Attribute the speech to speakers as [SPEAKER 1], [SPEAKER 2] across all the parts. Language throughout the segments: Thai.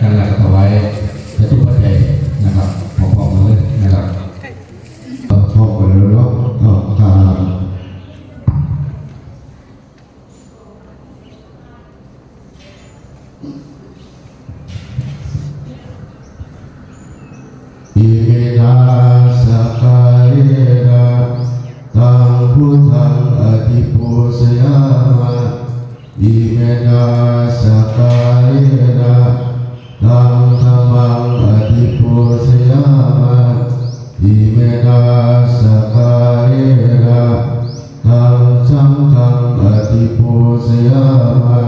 [SPEAKER 1] กันแล้วก็ถวายจะทุกปัจจัยนะครับพร้อมๆกันเลยนะครับ
[SPEAKER 2] พร้อมกันแล้วเนาะอิเมนาสกายนะตังพุทธังอธิปุสยามะอิเมนาสกายนะตังธัมมังอธิปุสยามะอิเมนาสกายนะตังสังฆังอธิปุสยามะ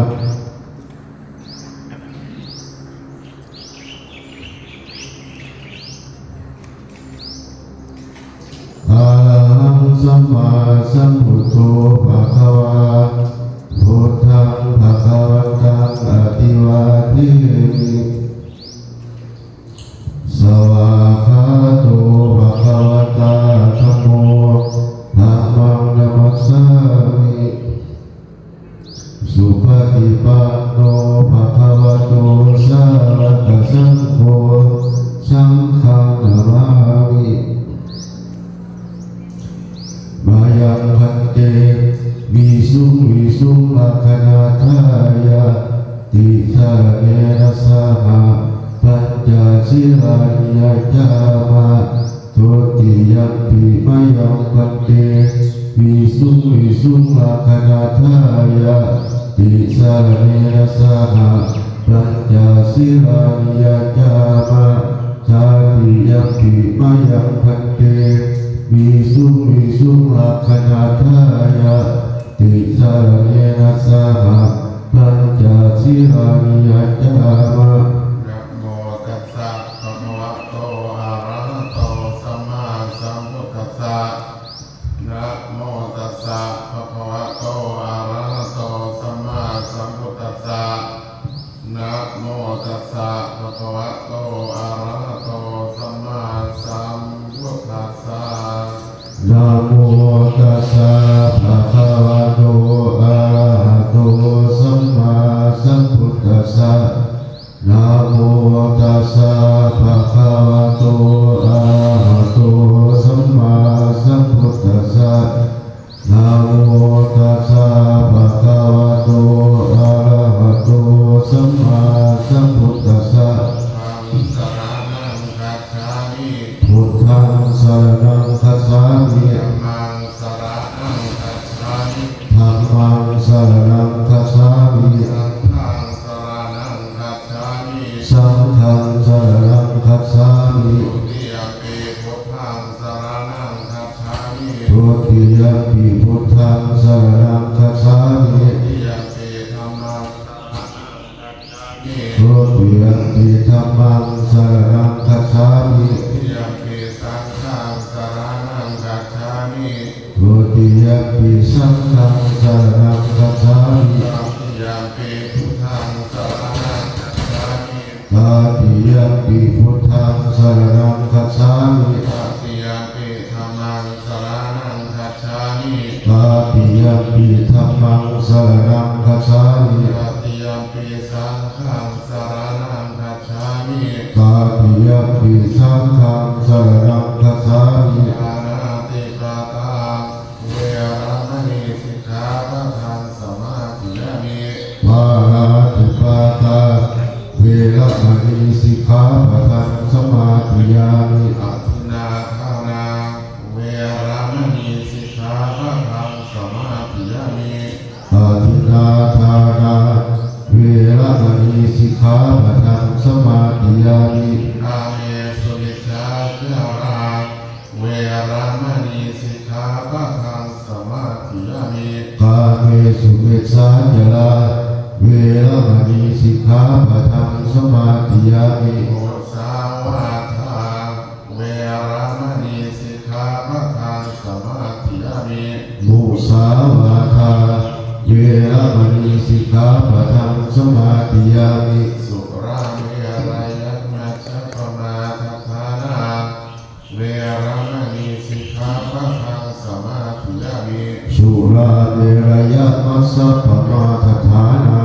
[SPEAKER 2] อะระหังสัมมาสัมพุทโธภะคะวาพุทธังภะคะวันตังอภิวาเทมิสวากขาโตภะคะวะตาธัมโมธัมมังนัมมัสสามิสุปฏิปันโนภะคะวะโตสาวกสังโฆสังฆังนะมามิมายังพันเตวิสุงลักขณาทายาติสารเนนะสหะปัญจศีลานิยจามะทุติยัมปิมายังพันเตวิสุงลักขณาทายาติสารเนนะสหะปัญจศีลานิยจามะชาติยัมปิมายังพันเตวิสุงลักขณาทายาติสารเนนะสหะปัญจศีลานิยจามะนะโมตัสสะภะคะวะโตอะระหะโตสัมมาสัมพุทธัสสะนะโมตัสสะภะคะวะโตอะระหะโตสัมมาสัมพุทธัสสะนะโมตัสสะภะคะวะโตอะระหะโตสัมมาสัมพุทธัสสะนะโมตัสสะภะคะวะโตอะระหะโตสัมมาสัมพุทธัสสะนะโมตัสสะภะคะวะโตอะระหะโตสัมมาสัมพุทธัสสะนะโมตัสสะภะคะวะโตอะระหะโตสัมมาสัมพุทธัสสะพุทธังสรณังคัจฉามิธัมมังสรณังคัจฉามิสังฆังสรณังคัจฉามิทุติยัมปิพุทธังสรณังคัจฉามิทุติยัมปิธัมมังสรณังคัจฉามิทุติยัมปิสังฆังสรณังคัจฉามิตาติยัมปิพุทธังสรณังคัจฉามิตาติยัมปิธัมมังสรณังคัจฉามิตาติยัมปิธัมมังสรณังคัจฉามิตาติยัมปิสังฆังสรณังคัจฉามิตาติยัมปิสังฆังสรณังคัจฉามิอานาติปาตาเวรมณีสิกขาปะทังสมาธิยามิปานาติปาตาเวรมณีสิกขาปะทังสมาธิยามิอทินนาทานาเวรมณีสิกขาปะทังสมาธิยามิอทินนาทานาเวรมณีสิกขาปะทังสมาธิยามิอาเมสุวิชาเจาราเวรมณีสิกขาปะทังสมาธิยามิกาเมสุวิชาเจาราเวรมณีสิกขาปะทังสมาธิยามิโอสาวาทาเวรมณีสิกขาปะทังสมาธิยามิมุสาวาทาเวรมณีสิกขาปะทังสมาธิยามิสุราเมรยมัชฌัปมาทัฏฐานาเวรมณีสิกขาปะทังสมาธิยามิสุราเมรยมัชฌัปมาทัฏฐานา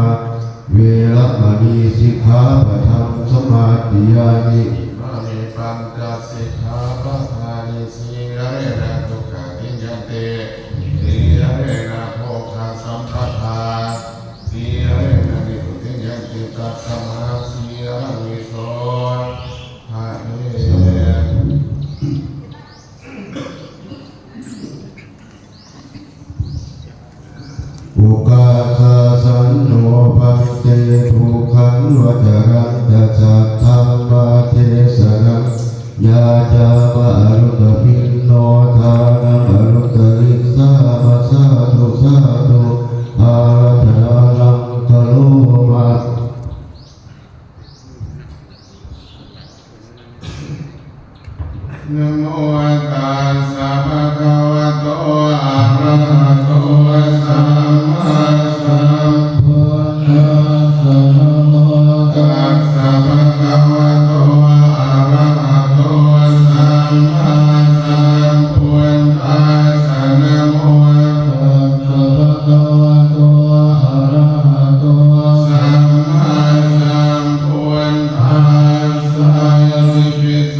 [SPEAKER 2] เวรมณีสิกขาปะทังสมา ติยานิ
[SPEAKER 3] มามิปัญจสิกขาปะทานิสีเรนะทุกขติยันติสีเรนะโภคสัมปทาสีเรนะนิพุติยันติตัสมาสีรังวิโสภะเน
[SPEAKER 2] อุกาสาสันโนภันเตทุกขังวัจรังจัจจธรรมเทศนังยาจามะอรุตพินโนทานังอรุตริสามาสาธุสาธุอารัธนาลังกะโลมา
[SPEAKER 3] นะโมตัสสะภะคะวะโตอะระหะโตสัมมาสัมพุทธัสสะนะโมตัสสะภะคะวะโตอะระหะโตสัมมาสัมพุทธัสสะนะโมตัสสะภะคะวะโตอะระหะโตสัมมาสัมพุทธัสสะอิปิโส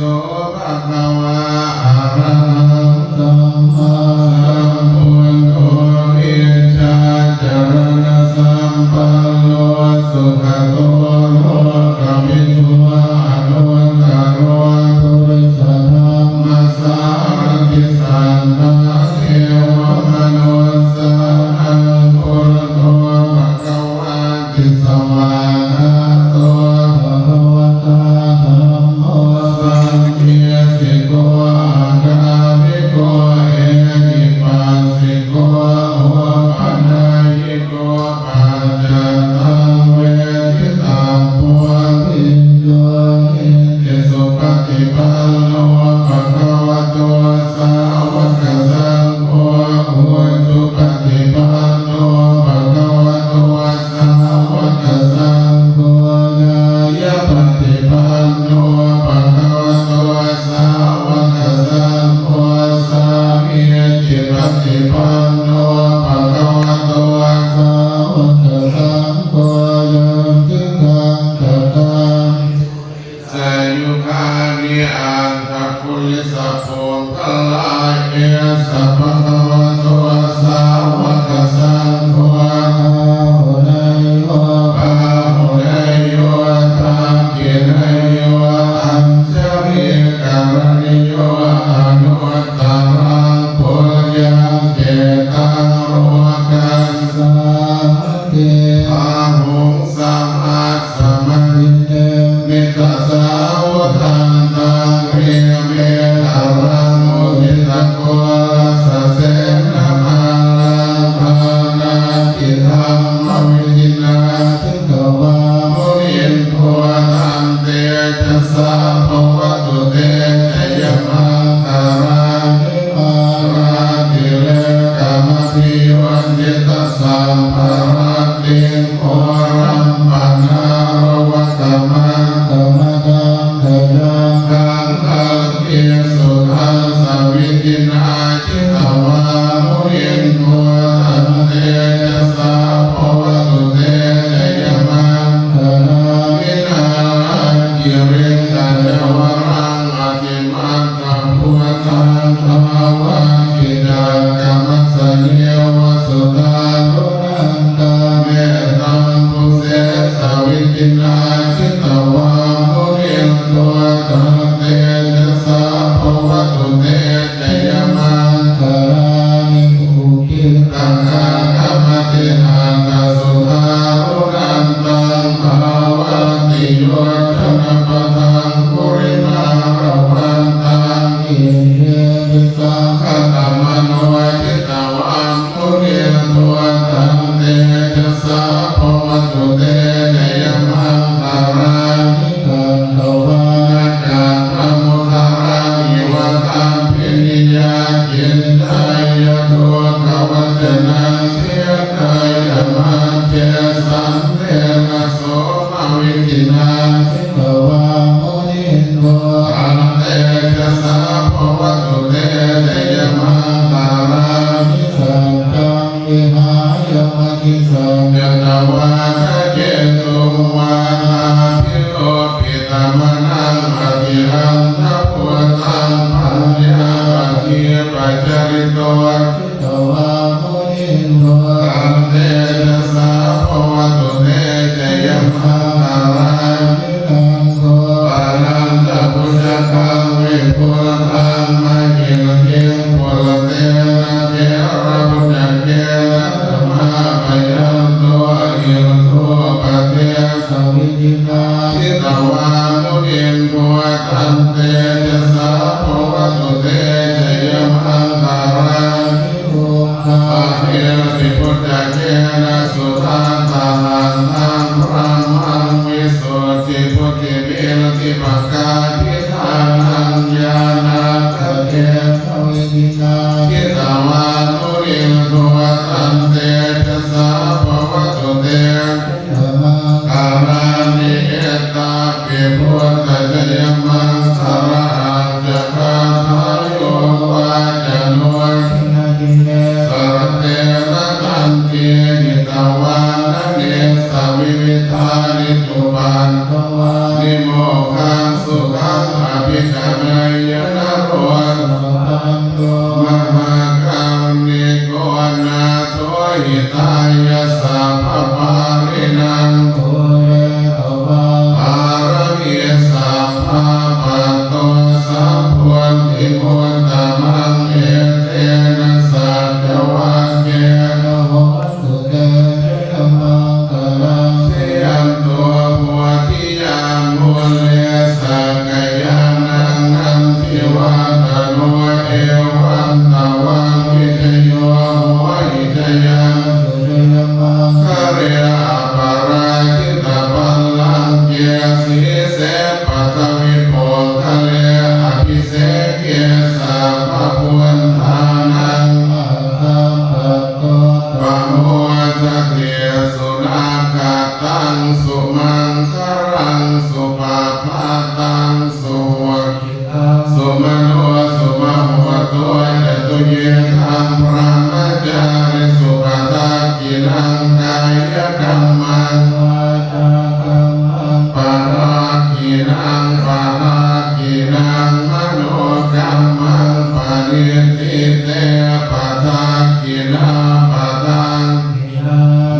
[SPEAKER 3] ภะคะวะอะระหังสัมมาสัมพุทโธวิชาจารณสัมปันโนสุขโตโลกวิทูอนุตตรปุริสธรรมสารติสันนาเทวมนุสสานังปุรโตภะคะวะติสวานาโตภะคะวะตาธัมโมสังฆิสิโกอาการิโกเอหิปัสสิโกโอปัญญิโกปัจจตังเวทิตังปุถิโยหิติสุปฏิปันโนภะคะวะโตสาวกสังโฆโหตุปฏิปันโนภะคะวะโตสาวกสังโฆญายปฏิปันโนภะคะวะโตสาวกสังโฆสามีจิปฏิปันโนภะคะวะโตสาวกสังโฆยันติกังกัตตังสายุคานิอันตะคุลิสะโพกลาเอสัพพะคะวะโตสาวกสังโฆโหนายโยปะโหนายโยทากินายโยอัญชริการณิโยอนุตตรังปุญญังเกตังโลกัสสะเกอาหุงสัมมาสัมมิเตมิตาสาวทันตังเรียเมอารังโมหิตะโกสะเสนะมาลังภานาติธรรมวิจินาทิกวามุนินโทตันเตจัสสะภวตุเตชยมังคารานิมาราติเลกามพิวันจิตสัมภาระติงโอรัมปนารวัตมังธรรมดังเถยังกังคังเกียสุทัสสวิตินาจิตวามุนินโทตันเตจัสสะภวตุเตชยมังคารานินากิริสัจวรังอธิมัตตพุทธังภาวะกิดังกัมมัสสเยวสุตานุนันตาเมตังปุเสสวิตินาจิตวามุนินโทตันเตจัสสะภวตุเตชยมังคารานิภูกิตังคาคัมมตินาคสุตานุนันตังภาวะติโยชนะปะทังปุริมาระวันตังอิเยปิสังฆตมโนจิตวังมุนินโทตันเตจัสสะภวตุเตชยมังคารานิกันตวาจันทมุทารามิวะตัมพินิยาจินไทยโทกวัจนังเทียไทยมังเทสันเทนะโสมวิตินาทิตวามุนินโทตันเตจัสสะภวตุเตชยมังคารานิสังฆังวิหายมกิสังยตวาทะเจตุวานาภิโลภิตามนา วามุนินโกตันเตจะสาภวตุเตจะยมังคารังนิโมคาเทระติพุทธเจนะสุทันตานันทังพระมังวิสุทธิพุทธิเบลติปกาทิทานังญาณัตเตภวิตินาทิตาวานุรินโกตันเตจะสาภวตุเตการานิเอตาปิพุทธเจยมังคารังจะคาทายโยวาจะโนทินาสรเตระตันเกหิตาวานเนสวิวิธานิตุปันนิโมขังสุขังอภิกาเมยนะโรมะมะกังนิโกนาโทหิตายะสัพพปารินังโตเรตวาอารมิสัพพะปัตโตสัพพุทธิมุตตมังเอเตนะสัจวังเกนะโหตุเตยมังคารังเทยันตัวพุทธิยามุเลสักยานังนันทิวัตโนเอวันตวังวิทโยโหหิตยังสุเรมังคาเรอปาราคิตาปัลลังเกียสีเสปัตวิโปทะเลอภิเสกเกสัพพะพุทธานังอะระหะโตปะโมจะเกสุนาคตังสุมังคารังสุปาปาตังสุวัคิตังสุมโนสุมโหตุจตุเยธังพระมัจจาริสุปตากินังกายกรรมังวาจากรรมังปารากินังปารากินังมโนกรรมังปาริติเตปะทากินาปะทัง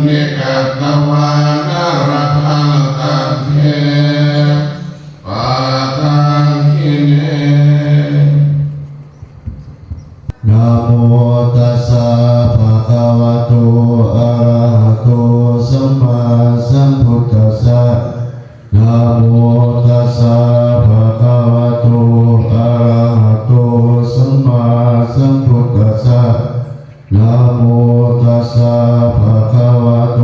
[SPEAKER 3] นิกัตตวานารพันตันเทปะทังคิเน
[SPEAKER 2] นะโมตัสสะภะคะวะโตอะระหะโตสัมมาสัมพุทธัสสะนะโมตัสสะภะคะวะโตอะระหะโตสัมมาสัมพุทธัสสะนะโมตัสสะภะคะวะโต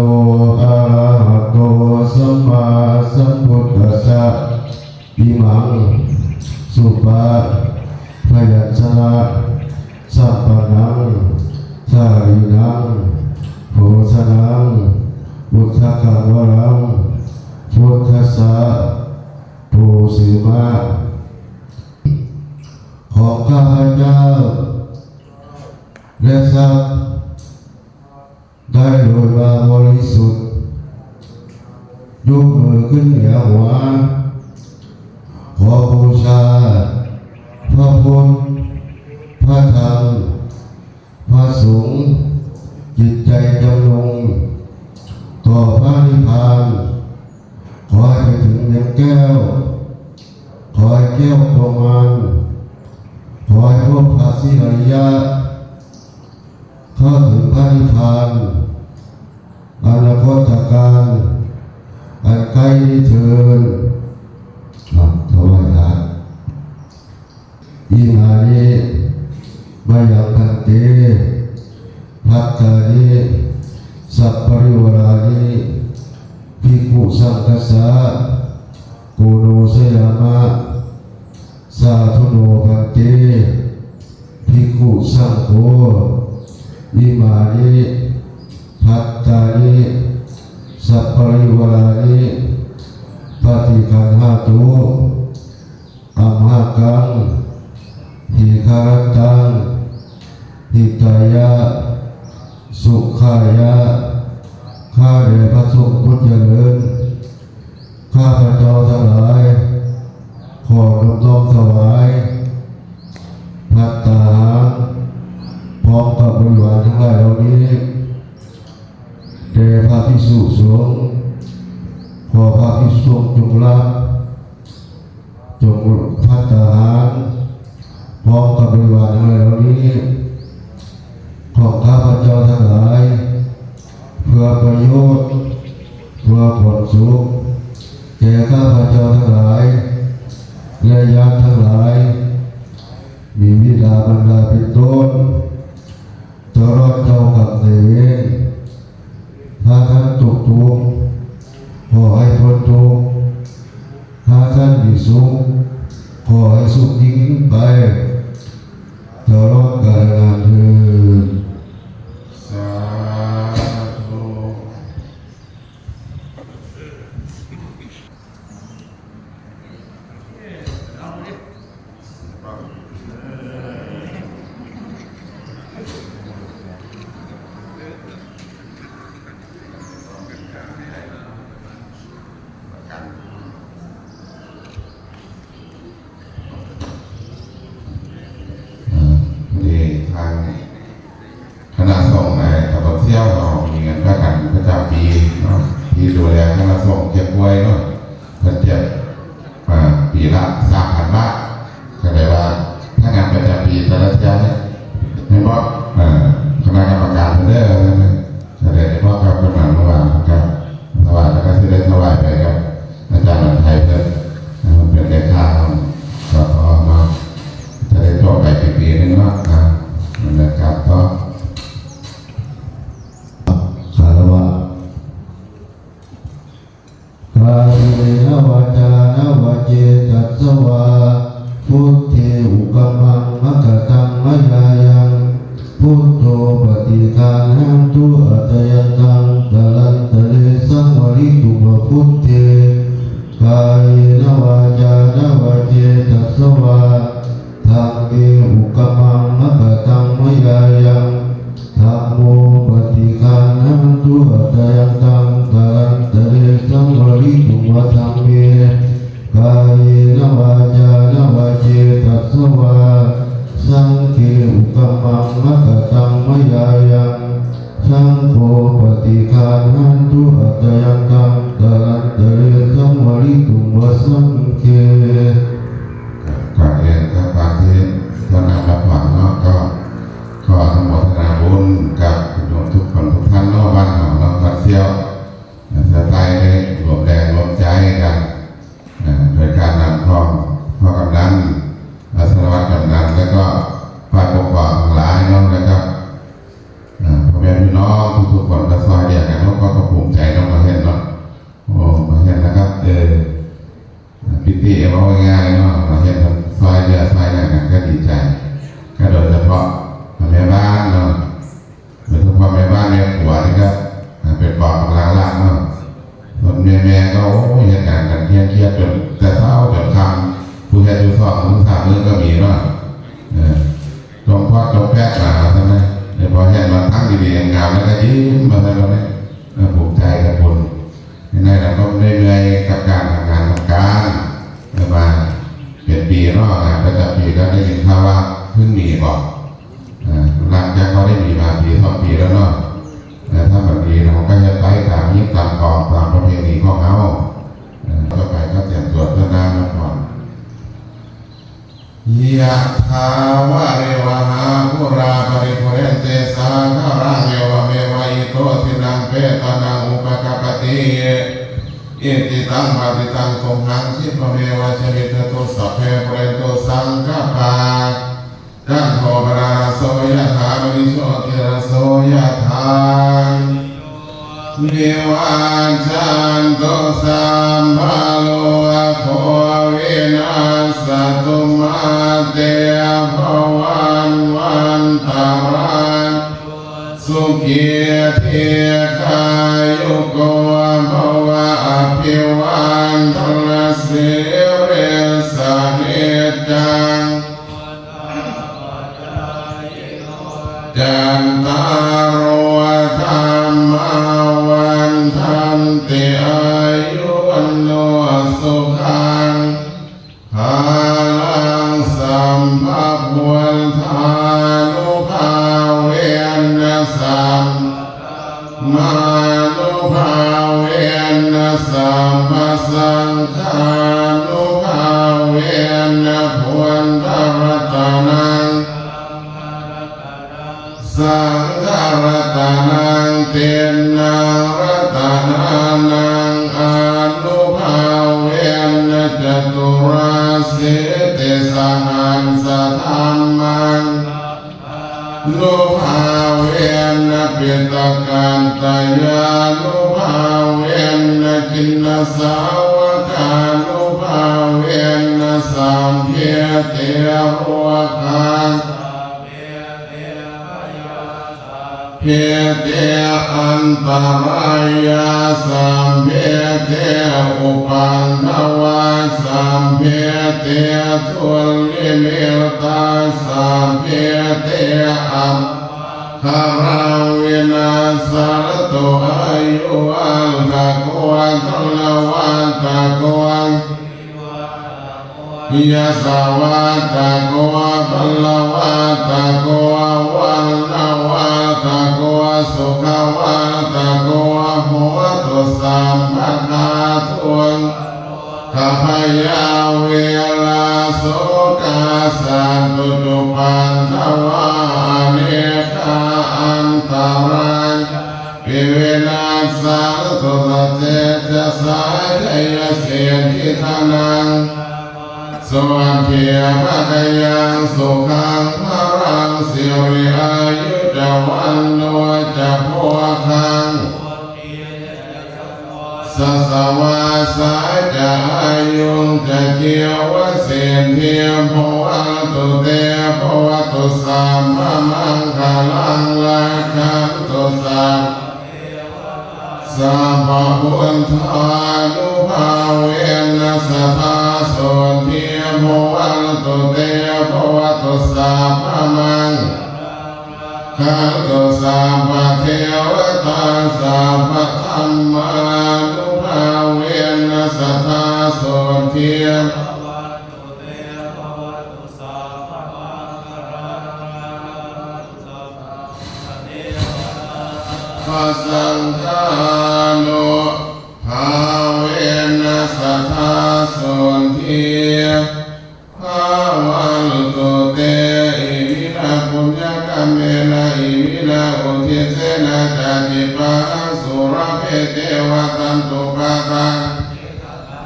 [SPEAKER 2] อะระหะโตสัมมาสัมพุทธัสสะอิมังสุปะพยัญชนะสัพพนังสารีนังโภชนังบุตถกังวรังพุทธัสสะภูสิมะของข้าพเจ้าและทรัพย์ได้โดยมาบริสุทธิ์ยกมือขึ้นเหนือหัวขอบูชาพระพุทธพระธรรมพระสงฆ์จิตใจจำนงต่อพระนิพพานขอให้ไปถึงเนื้อแก้วขอให้แก้วประมาณขอให้พวกพระสิอริยะเข้าถึงพระนิพพานอนาคตการอันใกล้นี้เถิดถวายทานอิมานิมายังพันเตภัตตานิสัพปริวารานิภิกขุสังฆัสสะโกโนสยามะสาธุโนพันเตภิกขุสังโฆอิมานิภัตตานิสัพปริวารานิปฏิคันหาตุอัมหากังหิคารตังหิตายะสุขายะข้าเดชพระสงฆ์พุทธเจริญข้าพระเจ้าทั้งหลายขอน้อมถวายภัตตาหารพร้อมกับบริวารทั้งหลายเหล่านี้แด่พระภิกษุสงฆ์ขอพระภิกษุสงฆ์จงรับจงภัตตาหารพร้อมกับบริวารทั้งหลายเหล่านี้ของข้าพเจ้าทั้งหลายเพื่อประโยชน์เพื่อผลสุขแก่ข้าพเจ้าทั้งหล และยักษ์ทั้งหลายมีวิดาบรรดาเป็นต้นตลอดเจ้ากับในเวรถ้าท่านตกทุกข์ขอให้พ้นทุกข์ถ้าท่านมีสุขขอให้สุขยิ่งไปตลอดกาลนานเถิด
[SPEAKER 3] สาธุ
[SPEAKER 1] ที่ทางคณะสงฆ์ในตำบลเซี่ยวเรามีเงินประกันประจำปีเนาะที่ดูแลคณะสงฆ์เก็บไว้เนาะเพิ่นเก็บปีละ3,000 บาทก็เลยว่าถ้างานประจำปีแต่ละเที่ยวเนี่ยให้บอกคณะกรรมการเพิ่นเด้อจะได้บอกกับกำนันระหว่างครับสวัสดีแล้วก็ที่ได้สวัสดีไปครับอาจารย์หลังไทยเพิ่นเป็นเลขาก็มาจะได้จบไปปีนึงเนาะนะครับก็
[SPEAKER 2] สารวะกาเยนะวาจานะวาเจตัสสวะพุทเทอุกัมมังมะกะตังมะยายังพุทโธปฏิทานหังตุอัตยันตังกะลันตะเลสังวริตุมะพุทเทกาเยนะวาจานะวาเจตัสสวะธัมเมอุกัมมังมะกะตังมะยายังธัมโมปฏิฆานันตุอัตยันตังกะลันตะเลสังวริตุมะธัมเมกายนะวาจานะวาเจตัสสวะสังเฆอุกัมมังมะกะตังมะยายังสังโฆปฏิฆานันตุอัตยันตังกะลันตะเลสังวริตุมะสังเฆ
[SPEAKER 1] ก่อนเรียนก็บางที่ท่านรับฟังเนาะก็ขออนุโมทนาบุญกับโยมทุกคนทุกท่านเนาะบ้านเราเนาะวัดเซี่ยวจะไต่ได้รวมแรงรวมใจกันโดยการนำพ่อกำนันสารวัตรกำนันแล้วก็ฝ่ายปกครองหลายน้องนะครับพ่อแม่พี่น้องทุกๆคนก็ซอยเดียวกันเนาะก็ภูมิใจน้องมาเห็นเนาะโอ้มาเห็นนะครับพิธีเอาง่ายๆเนาะมาเห็นซอยเดียวซอยนั่นก็ดีใจก็โดยเฉพาะแม่บ้านเนาะโดยเฉพาะแม่บ้านในหัวนี่ก็เป็นปอกกำลังล่างเนาะส่วนแม่ก็เหตุการณ์กันเครียดจนแต่เช้าจนค่ำผู้แทนผู้สอบผู้สามมือก็มีเนาะจงพอดจงแพทย์มาใช่ไหมเดี๋ยวพอเห็นมาทั้งดีๆงามแล้วก็ยิ้มมาใช่ไหมภูมิใจกับบุญในเราก็เหนื่อยกับการทำงานทำการมาเป็นปีเนาะประจำปีก็ได้ยินข่าวว่าเพิ่งมีบอกหลังจากเขาได้มีมาปี2 ปีแล้วเนาะถ้าแบบนี้เราก็จะไปตามยิ่งตามกองตามประเพณีของเขาต่อไปก็เตรียมตัวเพื่อหน้ามาก่อน
[SPEAKER 3] ยะถาวะริวหาปุราปริปุเรนเตสาคารังเอวเมวะอิโตทินังเปตานังอุปกปปติอิติตังปฏิตังตุมหังสิปเมวะชมิตตุสัพเพปุเรนตุสังฆปาจันโทปราโสยะถามณิโชติรโสยะถาวิวันจันโตสัมภาโลอะโควินาสตุมาเตภวันวันตารันสุขีเทกายุโกภวะอภิวันทนาสิเรสานิจังจันตารวธรรมวันทันติอายุวันโนสุขังภาลังสัมภวันทานุภาเวนนะสัมมานุภาเวนนะสัมมาสังฆานุภาเวนนะพวันตรัตนังสังฆรัตนังเตนะรัตนานังอนุภาเวนนะเต
[SPEAKER 1] จตุราสิติสหันสธรรมังนุภาเวนะปิตกันตายานุภาเวนะกินนสาวกานุภาเวนะสัมเพเตโหคังเพเตอันตรายาสัมเพเตอุปันนวาสัมเพเตทุลิมิตาสัมเพเตอัมคารังวินาสารตุอายุอัลกะกวันทลวันตะกวันยะสาวะตะกวะพลวะตะกวะวันนวะตะกวะสุขวะตะกวะโหตุสัมปทาทุนข้าพยาเวลาสุขาสันตุจุปันทวะเนกาอันตรังปิเวนัสสารตุตเตจะสายใจเสียทิทานังสวัสดีพระกยังสุขังพรังสิริอายุจวันโนจะพัวคังสัสวาสาจะอายุจะเกียวเสียนเทียมภวัตุเตภวตุสัมภมังคลังลาคันตุสัมสัมภพุทธานุภาเวนัสสะโสทิภวัตุเตภวตุสัมภมังขันตุสัมภเทวตาสัมภธรรมานุภาเวนัสสะโสทิพระสังฆานุภาเวนัสสะโสทิภาวันตุเตอิมินาปุญญกรรมเมนะอิมินาอุทิเสนะจาติปังสุรเพเทวตันตุปะตัง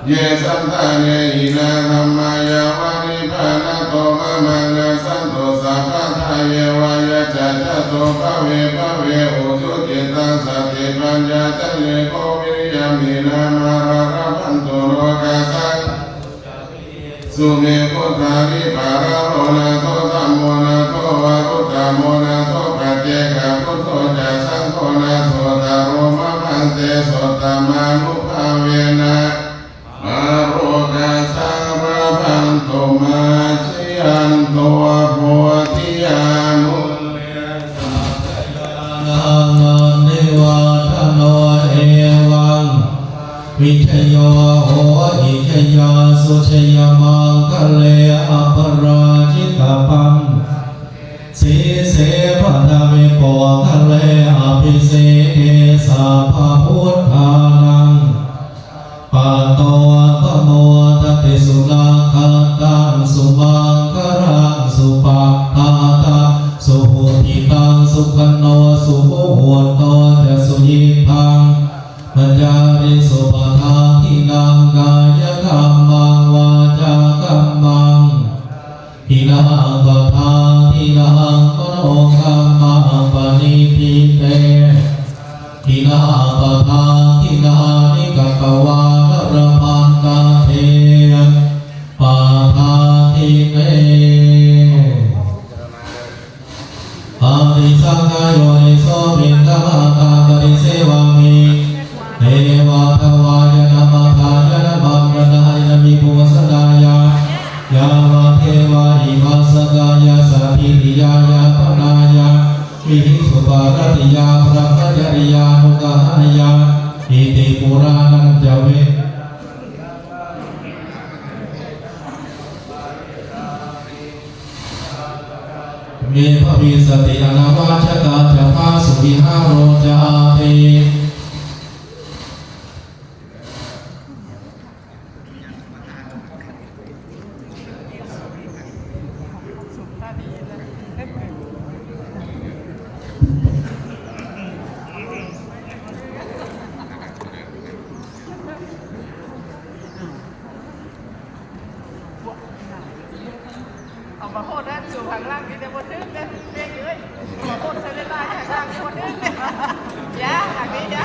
[SPEAKER 1] เยสันตาเนหินาธัมมายาวานิพานะโตมะมังนะสันตุสัพพะทาเยวายะจัจจโตภะเวอุทุจิตังสติปัญญาตะเลโกวิริยมินามาระระพันตุโลกัสสังสุเมพุทธาวิปาระโรนะโตธัมโมนะโตวะรุตตโมนะโตปัจเจกพุทโธจะสังโฆนะโสตโรมะพันเตโสตมานุภาเวนะมาโรกัสสังระพันตุมาชิยันโตโพธิญาณุ
[SPEAKER 4] นิวัฒโนเอวังวิชโยโหอิชยาสุชยมังคะเลอปราชิตปังสีเสปะทะเมโกคะเลอภิเสเกสัพพพุทธานังปัตโตปะโมทติสุนังคัตตังสุมังคารังสุปัฏฐาตังสุโหติตังสุขโนสุโหโตจะสุยิพังปัญญาริสุปทาทินังกายกรรมังวาจากรรมังทินังปทาทินังมโนกรรมังปณิทิเตทินังปทาทินังนิกตวานรพันตเทปาทาทิเนอาริสังกายโยนิโสปินทมะตาปริเสวามิเทวะทวายนะมะทายนะบัมรณายนะมิภูสดายายามะเทวะอิมัสสกายาสัพพิริยายาปนายาวิหิสุปารติยาพระกัจจริยานุกหายาอิติปุรานันจเวเมภวิสติอนาวัชกาจะพาสุวิหารโรจาเท
[SPEAKER 5] มาโคตรนะอยู่ข้างล่างกินแต่บนนึกเนี่ยเรียกเลยมาโคตรใช้ได้ได้ข้างล่างบนนึกเนี่ยยาอันนี้ยา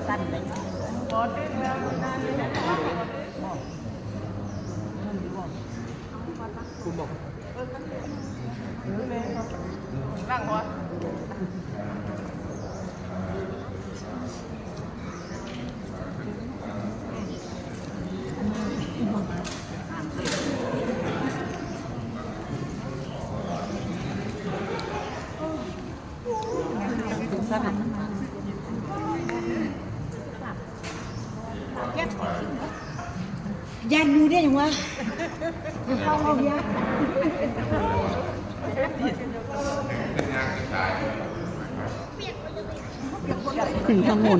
[SPEAKER 5] สั้นเลยบนนึกแล้วนานเลยคุณบอกนั่งหัว
[SPEAKER 6] ยันอยู่ได้ยังวะเข้าเอายันถึงทางมน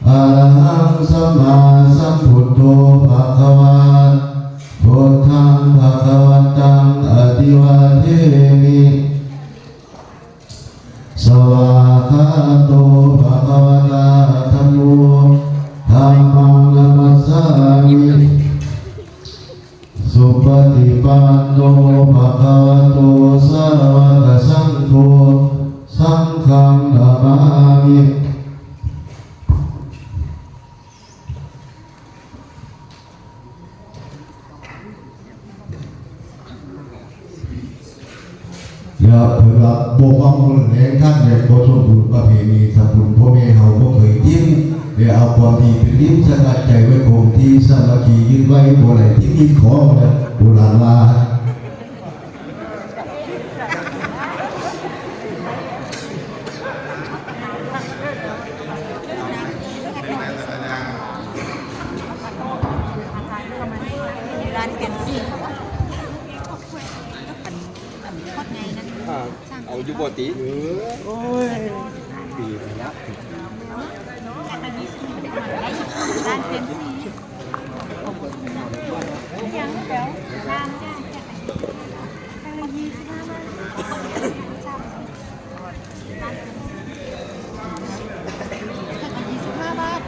[SPEAKER 2] อะระหังสัมมาสัมพุทโธภะคะวะพุทธังภะคะวันตังอภิวาเทมิสวากขาโตภะคะวะตาธัมโมธัมมังนัมสสามิสุปฏิปันโนภะคะวะโตสาวกสังโฆสังฆังนะมามิอย่าเพิ่งรับโบกความรุนแรงท่านอย่าโกสมบูรณ์ประเพณีสมบูรณ์พ่อแม่เขาก็เคยทิ้งเดี๋ยวเอาความดีเป็นลิ้มสกัดใจไว้คงที่สามัคคียึดไว้โบราณที่มีของนะโบราณว่า
[SPEAKER 6] ร้านเปลี่ยนสีทอดไงนะ
[SPEAKER 3] เอาอยู่ปกติปีไปแล้ว
[SPEAKER 6] ร้านเปลี่ยนสียังเดี๋ยวร้านแค่ละ25 บาท25 บาท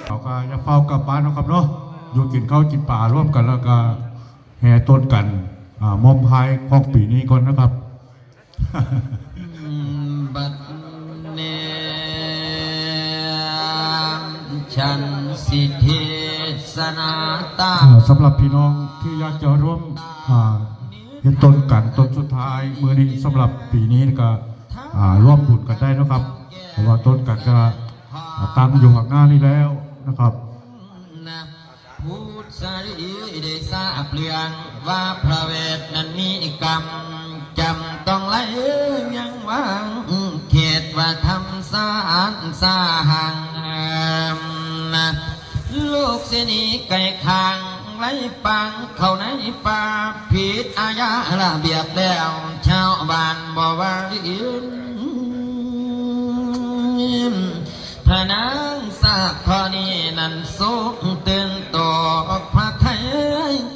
[SPEAKER 7] เราก็จะเฝ้ากลับบ้านนะครับเนาะอยู่กินข้าวกินปลาร่วมกันแล้วก็แห่ต้นกันมอมพายของปีนี้ก่อนนะครับ
[SPEAKER 4] บัดเนฉันสิทธิสนาตา
[SPEAKER 7] สำหรับพี่น้องที่อยากจะร่วมเห็นต้นกันต้นสุดท้ายมือนี้สำหรับปีนี้ก็ร่วมบุญกันได้นะครับเพราะว่าต้นกันก็ตั้งอยู่ข้างหน้านี้แล้วนะครับ
[SPEAKER 4] พุทธารีได้ทราบเรื่องว่าพระเวทนั้นมีกรรมจำต้องไล่ยังวางเขตว่าทำสารสาหังลูกเสนีไก่คางไล่ปังเข้าในป่าผิดอาญาระเบียบแล้วชาวบ้านบ่ว่าพระนางทราบข้อนี้นั้นสุขตื่นตัวพระไทย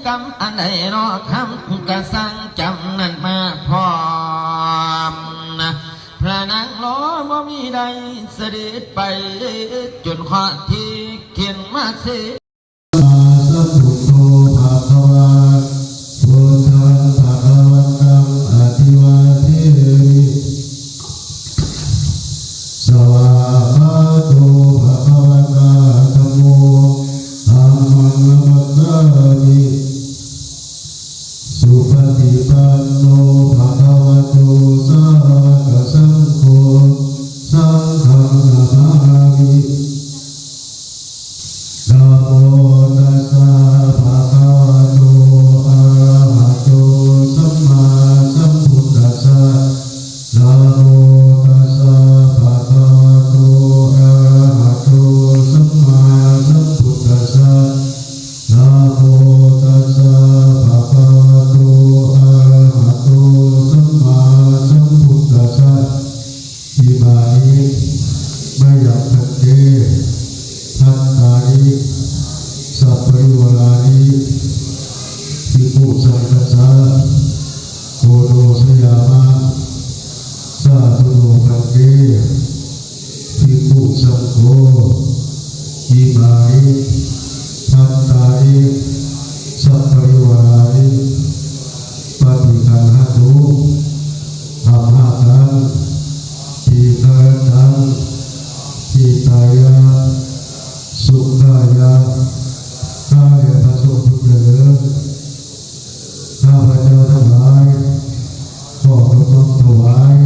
[SPEAKER 4] กำอันใดรอคำกระสังจำนั้นมาพร้อมพระนางล้อบ่มีใดเสด็จไปจนข้อที่เขียนมาเสีย
[SPEAKER 2] สัมพุทโธภะคะวะพุทธังภะคะวันตังอภิวาเทมิสวากขาโตภะคะวะตาธัมโมธัมมังนัมสสามิสุปฏิปันโนภะคะวะโตสาวกสังโฆสังฆังนะมามินะโม พปริวารานิภิกขุสังฆัสสะโคโนสยามะสาธุโนภังเกภิกขุสังโฆอิมานิพัตตานิสัพปริวารานิปฏิคันหตุธัมมาตังทีฆาตังทิตายะสุขายะข้าแต่พระสงฆ์ผู้เจริญข้าพเจ้าทั้งหลายขอน้อมถวาย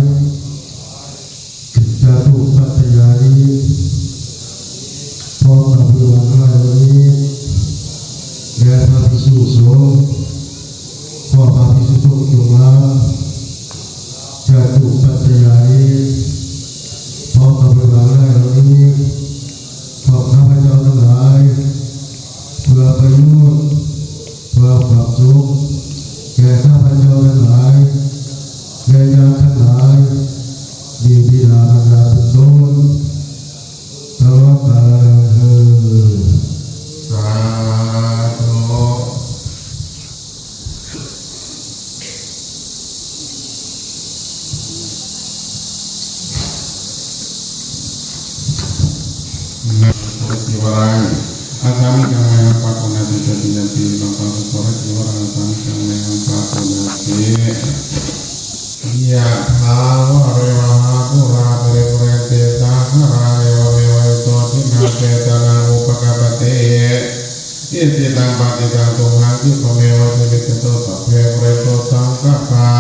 [SPEAKER 2] จาตุปัจจยานิพร้อมกับเรื่องราวนี้แด่พระภิกษุสงฆ์ขอพระภิกษุสงฆ์จงรับจาตุปัจจยานิพร้อมกับเรื่องราวนี้ขอข้าพเจ้าทั้งหลายเพื่อประโยชน์เพื่อความสุขแก่ข้าพเจ้าทั้งหลายแก่ญาติทั้งหลายมีบิดามารดาเป็นต้นตลอดกาลเถิด
[SPEAKER 3] สาธุ
[SPEAKER 1] นะจิวรังอาสามิกังเมหังปะโกนาติจติยันติบังคับสุขจิวรังอาสามิกังเมหังปะโกนาติยะถาวะริวหาปุราปริปุเรนติสาคาราเอวเมวะโตทินาเจตนาอุปกปเตอิติตังปฏิตังตุมหังคิปะเมวะเทวิตโตสัพเพปุเรโตสังกัปปา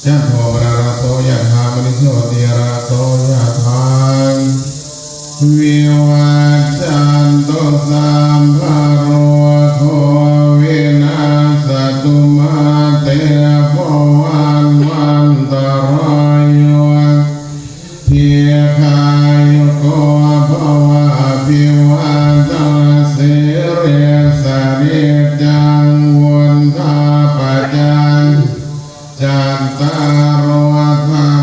[SPEAKER 1] ยันโทปนาราโสยะถามณิโสติราโสยะถาวิวัจจันตุสัมภโรโควินาศตุมาเตภวันวันตรายโยทิคายุโกภวะอภิวัตสิริสริจังวุนทาปจันจันตารวะธัม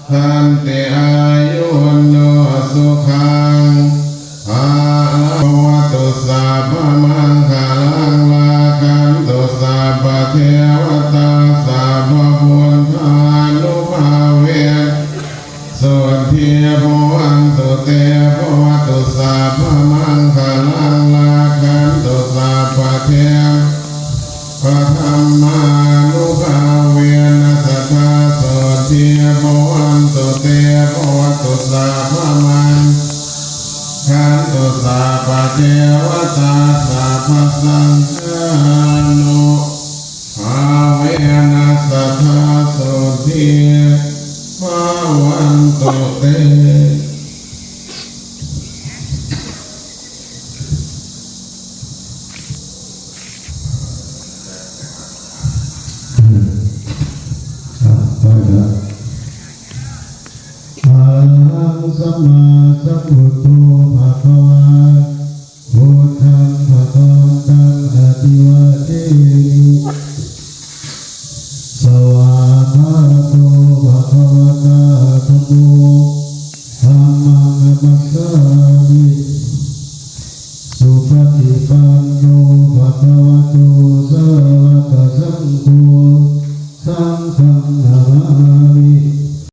[SPEAKER 1] ทันติอายุวันโนสุขังอาภวตุสัพพมังคลังลาคันตุสัพพเทวตาสัพพพุทธานุภาเวสุทีภวันตุเตภวตุสัพพมังคลังลาคันตุสัพพเทวธรรมานุภาเวนัสสะสุทีภวันตุเตภวตุสัพพมังคันตุสัพพเทวตาสัพพสังฆานุภาเวนัสสะสุทีภวันตุเต
[SPEAKER 2] ไปนะอะระหังสัมมาสัมพุทโธภะคะวะ